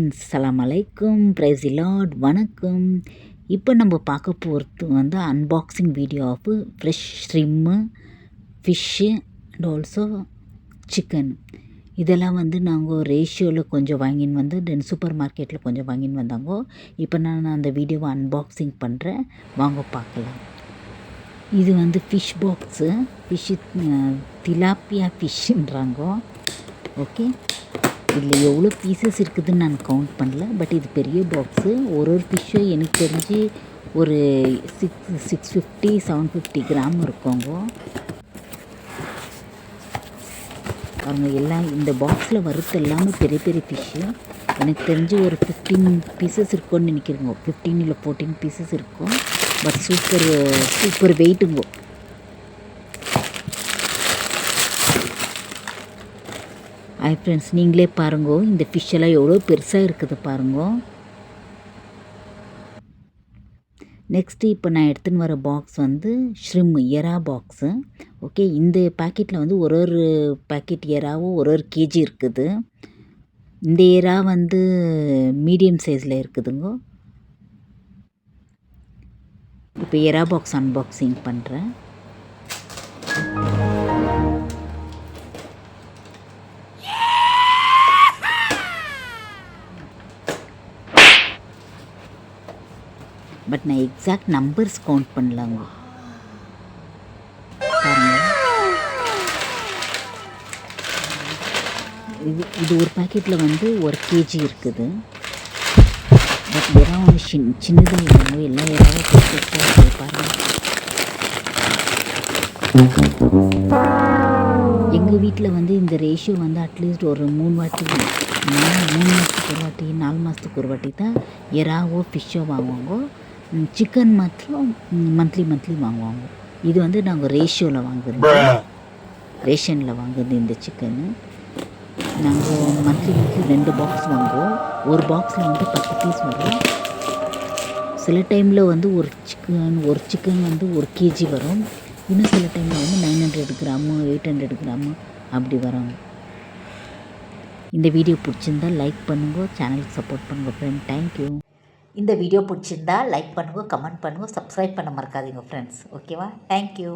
Friends, அஸ்ஸலாமு அலைக்கும், praise the Lord, வணக்கம். இப்போ நம்ம பார்க்க போகிறது வந்து unboxing video of fresh shrimp, fish and also chicken. இதெல்லாம் வந்து நாங்கள் ரேஷியோவில் கொஞ்சம் வாங்கின்னு வந்து தென் சூப்பர் மார்க்கெட்டில் கொஞ்சம் வாங்கின்னு வந்தாங்க. இப்போ நான் அந்த வீடியோவை அன்பாக்சிங் பண்ணுறேன், வாங்க பார்க்கலாம். இது வந்து ஃபிஷ் பாக்ஸு, ஃபிஷ்ஷு திலாப்பியா ஃபிஷ்ஷுன்றாங்க. ஓகே, இதில் எவ்வளோ பீசஸ் இருக்குதுன்னு நான் கவுண்ட் பண்ணல, பட் இது பெரிய பாக்ஸு. ஒரு ஃபிஷ்ஷும் எனக்கு தெரிஞ்சு ஒரு 650 750 கிராம் இருக்குங்க. அவங்க எல்லாம் இந்த பாக்ஸில் வறுத்து எல்லாமே பெரிய பெரிய ஃபிஷ்ஷு. எனக்கு தெரிஞ்சு ஒரு 15 பீசஸ் இருக்கும்னு நினைக்கிறேங்க. 15 இல்லை 14 பீசஸ் இருக்கும். பட் சூப்பர் வெயிட்டுங்க. ஹாய் ஃப்ரெண்ட்ஸ், நீங்களே பாருங்கோ, இந்த ஃபிஷ்ஷெல்லாம் எவ்வளோ பெருசாக இருக்குது பாருங்கோ. நெக்ஸ்ட்டு இப்போ நான் எடுத்துன்னு வர பாக்ஸ் வந்து ஷ்ரிம் எறா பாக்ஸு. ஓகே, இந்த பேக்கெட்டில் வந்து ஒரு பேக்கெட் எறாவும் ஒரு கேஜி இருக்குது. இந்த எறா வந்து மீடியம் சைஸில் இருக்குதுங்க. இப்போ எறா பாக்ஸ் அன்பாக்சிங் பண்ணுறேன். பட் நான் எக்ஸாக்ட் நம்பர்ஸ் கவுண்ட் பண்ணலாங்க. பாருங்கள், இது ஒரு பேக்கெட்டில் வந்து ஒரு கேஜி இருக்குது. பட் எறா ஒன்று சின்னதாக இல்லைங்க, எல்லா எறாவும் பெருசாக இருக்குது பாருங்கள். எங்கள் வீட்டில் வந்து இந்த ரேஷியோ வந்து அட்லீஸ்ட் ஒரு 3 மாதத்துக்கு ஒரு வாட்டி 4 மாதத்துக்கு ஒரு வாட்டி தான் எறாவோ ஃபிஷ்ஷோ வாங்குவாங்க. சிக்கன் மாத்திரம் மந்த்லி வாங்குவாங்க. இது வந்து நாங்கள் ரேஷியோவில் வாங்குறது, ரேஷனில் வாங்குறது. இந்த சிக்கனு நாங்கள் மந்த்லி 2 பாக்ஸ் வாங்குவோம். ஒரு பாக்ஸில் வந்து 10 பீஸ் வரும். சில டைமில் வந்து ஒரு சிக்கன் வந்து 1 கேஜி வரும். இன்னும் சில டைமில் வந்து 900 கிராமு 800 கிராமு அப்படி வரும். இந்த வீடியோ பிடிச்சிருந்தா லைக் பண்ணுங்க, சேனலுக்கு சப்போர்ட் பண்ணுங்கள் ஃப்ரெண்ட். தேங்க்யூ. இந்த வீடியோ பிடிச்சிருந்தா லைக் பண்ணுங்க, கமெண்ட் பண்ணுங்க, சப்ஸ்கிரைப் பண்ண மறக்காதீங்க ஃப்ரெண்ட்ஸ். ஓகேவா? தேங்க்யூ.